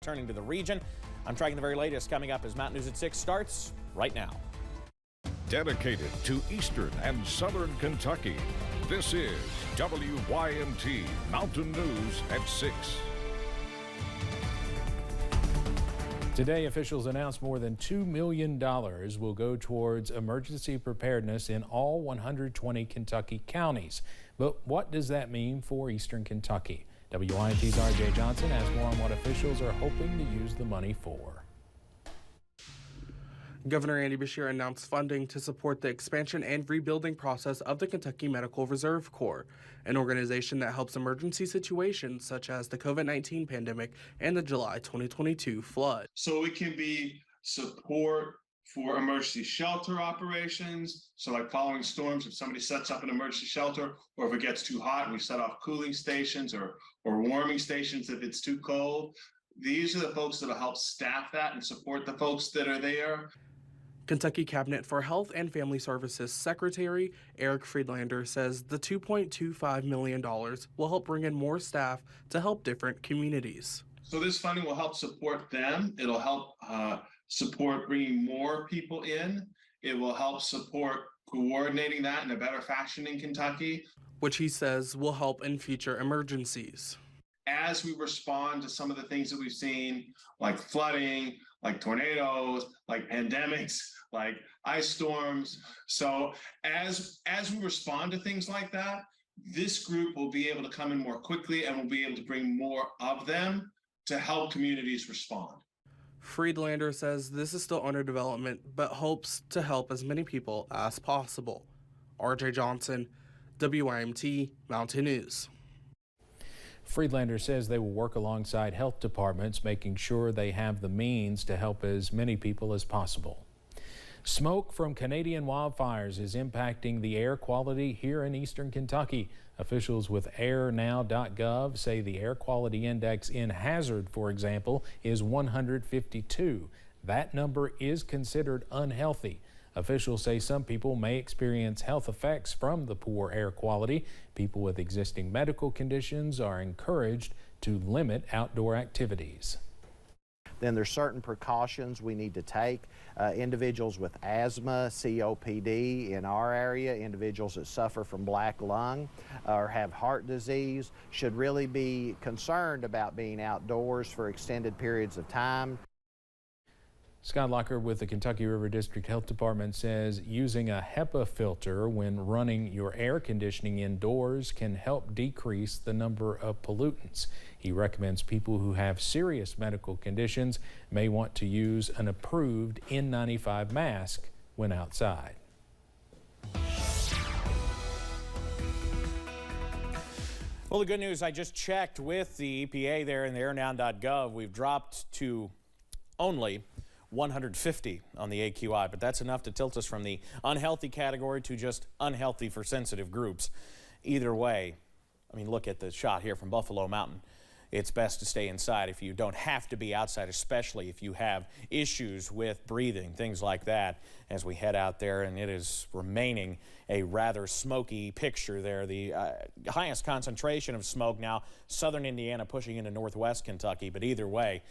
Turning to the region, I'm tracking the very latest coming up as Mountain News at 6 starts right now. Dedicated to Eastern and Southern Kentucky, this is WYMT Mountain News at 6. Today, officials announced more than $2 million will go towards emergency preparedness in all 120 Kentucky counties. But what does that mean for Eastern Kentucky? WYMT's RJ Johnson has more on what officials are hoping to use the money for. Governor Andy Beshear announced funding to support the expansion and rebuilding process of the Kentucky Medical Reserve Corps, an organization that helps emergency situations such as the COVID-19 pandemic and the July 2022 flood. So it can be support for emergency shelter operations. So like following storms, if somebody sets up an emergency shelter, or if it gets too hot, we set off cooling stations or warming stations if it's too cold. These are the folks that will help staff that and support the folks that are there. Kentucky Cabinet for Health and Family Services Secretary Eric Friedlander says the $2.25 million will help bring in more staff to help different communities. So this funding will help support them. It'll help support bringing more people in. It will help support coordinating that in a better fashion in Kentucky, which he says will help in future emergencies. As we respond to some of the things that we've seen, like flooding, like tornadoes, like pandemics, like ice storms. So as we respond to things like that, this group will be able to come in more quickly and we'll be able to bring more of them to help communities respond. Friedlander says this is still under development, but hopes to help as many people as possible. RJ Johnson, WYMT Mountain News. Friedlander says they will work alongside health departments, making sure they have the means to help as many people as possible. Smoke from Canadian wildfires is impacting the air quality here in eastern Kentucky. Officials with airnow.gov say the air quality index in Hazard, for example, is 152. That number is considered unhealthy. Officials say some people may experience health effects from the poor air quality. People with existing medical conditions are encouraged to limit outdoor activities. Then there's certain precautions we need to take. Individuals with asthma, COPD in our area, individuals that suffer from black lung or have heart disease should really be concerned about being outdoors for extended periods of time. Scott Locker with the Kentucky River District Health Department says using a HEPA filter when running your air conditioning indoors can help decrease the number of pollutants. He recommends people who have serious medical conditions may want to use an approved N95 mask when outside. Well, the good news, I just checked with the EPA there in the airnow.gov. We've dropped to only 150 on the AQI, but that's enough to tilt us from the unhealthy category to just unhealthy for sensitive groups. Either way, I mean, look at the shot here from Buffalo Mountain. It's best to stay inside if you don't have to be outside, especially if you have issues with breathing, things like that, as we head out there, and it is remaining a rather smoky picture there. The highest concentration of smoke now, southern Indiana pushing into northwest Kentucky, but either way,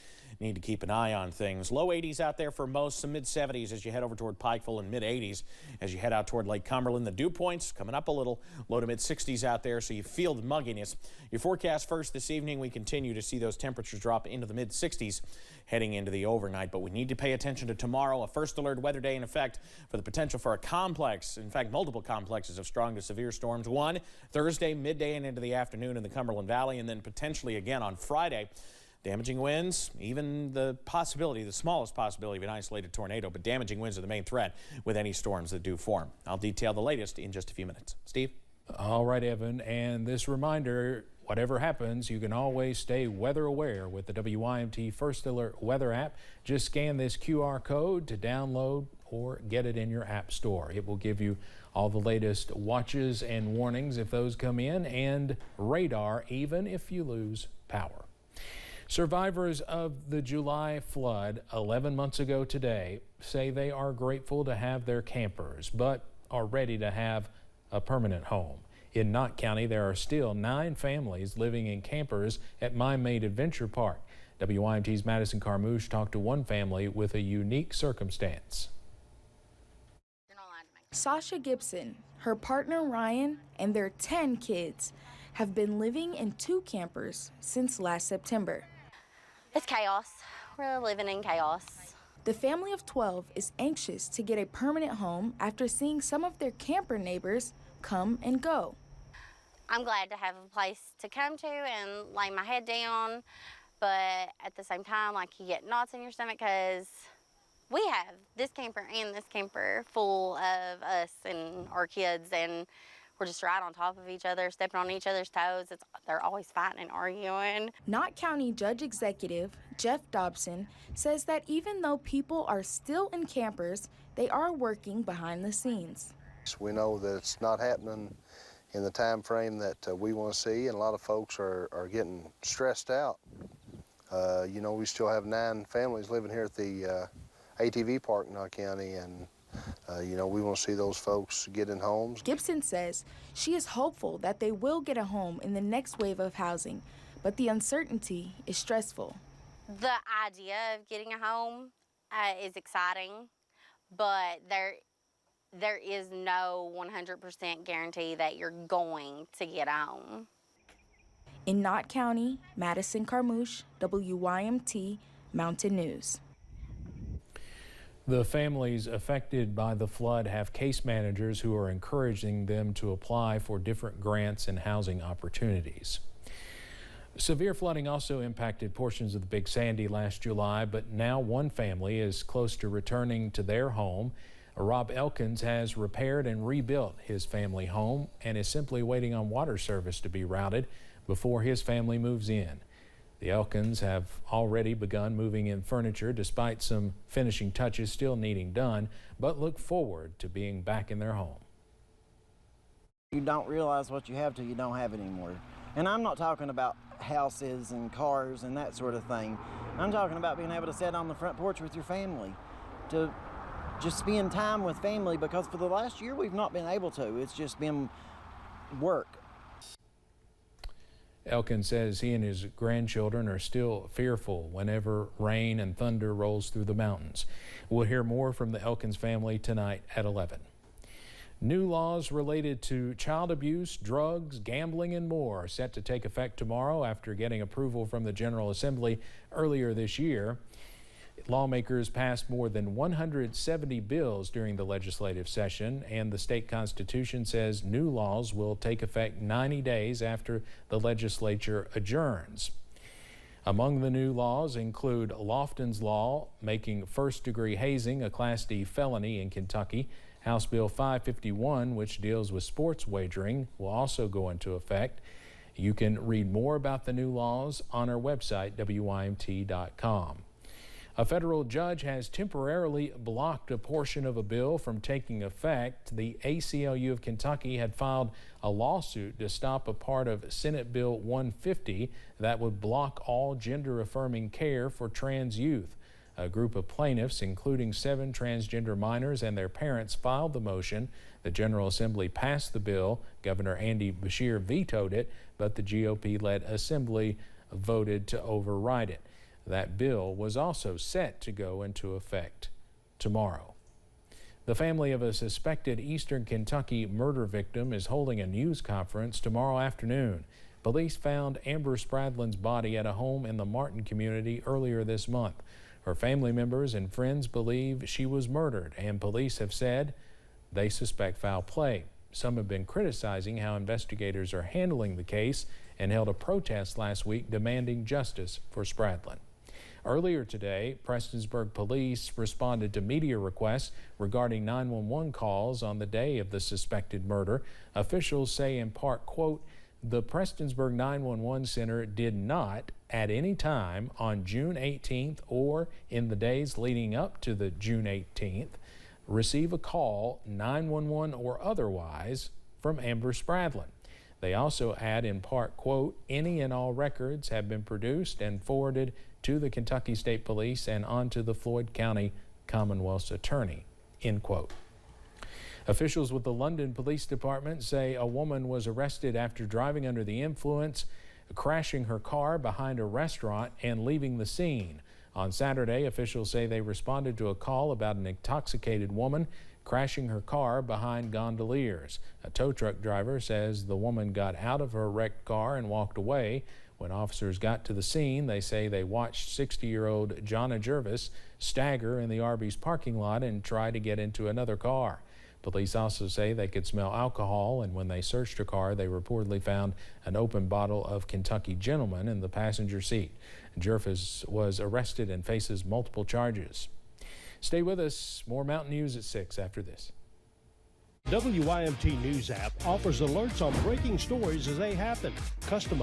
need to keep an eye on things. Low 80s out there for most, some mid 70s as you head over toward Pikeville, and mid 80s as you head out toward Lake Cumberland. The dew points coming up a little, low to mid 60s out there, so you feel the mugginess. Your forecast first this evening, we continue to see those temperatures drop into the mid 60s heading into the overnight, but we need to pay attention to tomorrow, a first alert weather day in effect for the potential for a complex, in fact multiple complexes of strong to severe storms. One Thursday midday and into the afternoon in the Cumberland Valley, and then potentially again on Friday. Damaging winds, even the possibility, the smallest possibility of an isolated tornado, but damaging winds are the main threat with any storms that do form. I'll detail the latest in just a few minutes. Steve? All right, Evan, and this reminder, whatever happens, you can always stay weather aware with the WYMT First Alert weather app. Just scan this QR code to download or get it in your app store. It will give you all the latest watches and warnings if those come in, and radar even if you lose power. Survivors of the July flood 11 months ago today say they are grateful to have their campers, but are ready to have a permanent home. In Knott County, there are still 9 families living in campers at My Maid Adventure Park. WYMT's Madison Carmouche talked to one family with a unique circumstance. Sasha Gibson, her partner Ryan, and their 10 kids have been living in 2 campers since last September. It's chaos. We're living in chaos. The family of 12 is anxious to get a permanent home after seeing some of their camper neighbors come and go. I'm glad to have a place to come to and lay my head down, but at the same time, like, you get knots in your stomach because we have this camper and this camper full of us and our kids, and we're just right on top of each other, stepping on each other's toes. They're always fighting and arguing. Knott County Judge Executive Jeff Dobson says that even though people are still in campers, they are working behind the scenes. We know that it's not happening in the time frame that we want to see, and a lot of folks are getting stressed out. You know, we still have 9 families living here at the ATV park in Knott County, and you know, we want to see those folks get in homes. Gibson says she is hopeful that they will get a home in the next wave of housing, but the uncertainty is stressful. The idea of getting a home is exciting, but there is no 100% guarantee that you're going to get a home. In Knott County, Madison Carmouche, WYMT Mountain News. The families affected by the flood have case managers who are encouraging them to apply for different grants and housing opportunities. Severe flooding also impacted portions of the Big Sandy last July, but now one family is close to returning to their home. Rob Elkins has repaired and rebuilt his family home and is simply waiting on water service to be routed before his family moves in. The Elkins have already begun moving in furniture despite some finishing touches still needing done, but look forward to being back in their home. You don't realize what you have till you don't have it anymore. And I'm not talking about houses and cars and that sort of thing. I'm talking about being able to sit on the front porch with your family, to just spend time with family, because for the last year we've not been able to. It's just been work. Elkins says he and his grandchildren are still fearful whenever rain and thunder rolls through the mountains. We'll hear more from the Elkins family tonight at 11. New laws related to child abuse, drugs, gambling, and more are set to take effect tomorrow after getting approval from the General Assembly earlier this year. Lawmakers passed more than 170 bills during the legislative session, and the state constitution says new laws will take effect 90 days after the legislature adjourns. Among the new laws include Lofton's Law, making first-degree hazing a Class D felony in Kentucky. House Bill 551, which deals with sports wagering, will also go into effect. You can read more about the new laws on our website, WYMT.com. A federal judge has temporarily blocked a portion of a bill from taking effect. The ACLU of Kentucky had filed a lawsuit to stop a part of Senate Bill 150 that would block all gender-affirming care for trans youth. A group of plaintiffs, including 7 transgender minors and their parents, filed the motion. The General Assembly passed the bill. Governor Andy Beshear vetoed it, but the GOP-led Assembly voted to override it. That bill was also set to go into effect tomorrow. The family of a suspected Eastern Kentucky murder victim is holding a news conference tomorrow afternoon. Police found Amber Spradlin's body at a home in the Martin community earlier this month. Her family members and friends believe she was murdered, and police have said they suspect foul play. Some have been criticizing how investigators are handling the case and held a protest last week demanding justice for Spradlin. Earlier today, Prestonsburg police responded to media requests regarding 911 calls on the day of the suspected murder. Officials say in part, quote, the Prestonsburg 911 Center did not at any time on June 18th or in the days leading up to the June 18th receive a call, 911 or otherwise, from Amber Spradlin. They also add in part, quote, any and all records have been produced and forwarded to the Kentucky State Police and on to the Floyd County Commonwealth's attorney, end quote. Officials with the London Police Department say a woman was arrested after driving under the influence. crashing her car behind a restaurant and leaving the scene. On Saturday, officials say they responded to a call about an intoxicated woman crashing her car behind gondoliers. A tow truck driver says the woman got out of her wrecked car and walked away. When officers got to the scene, they say they watched 60-year-old Jonna Jervis stagger in the Arby's parking lot and try to get into another car. Police also say they could smell alcohol, and when they searched her car, they reportedly found an open bottle of Kentucky Gentleman in the passenger seat. Jervis was arrested and faces multiple charges. Stay with us. More Mountain News at 6 after this. WYMT News app offers alerts on breaking stories as they happen. Customized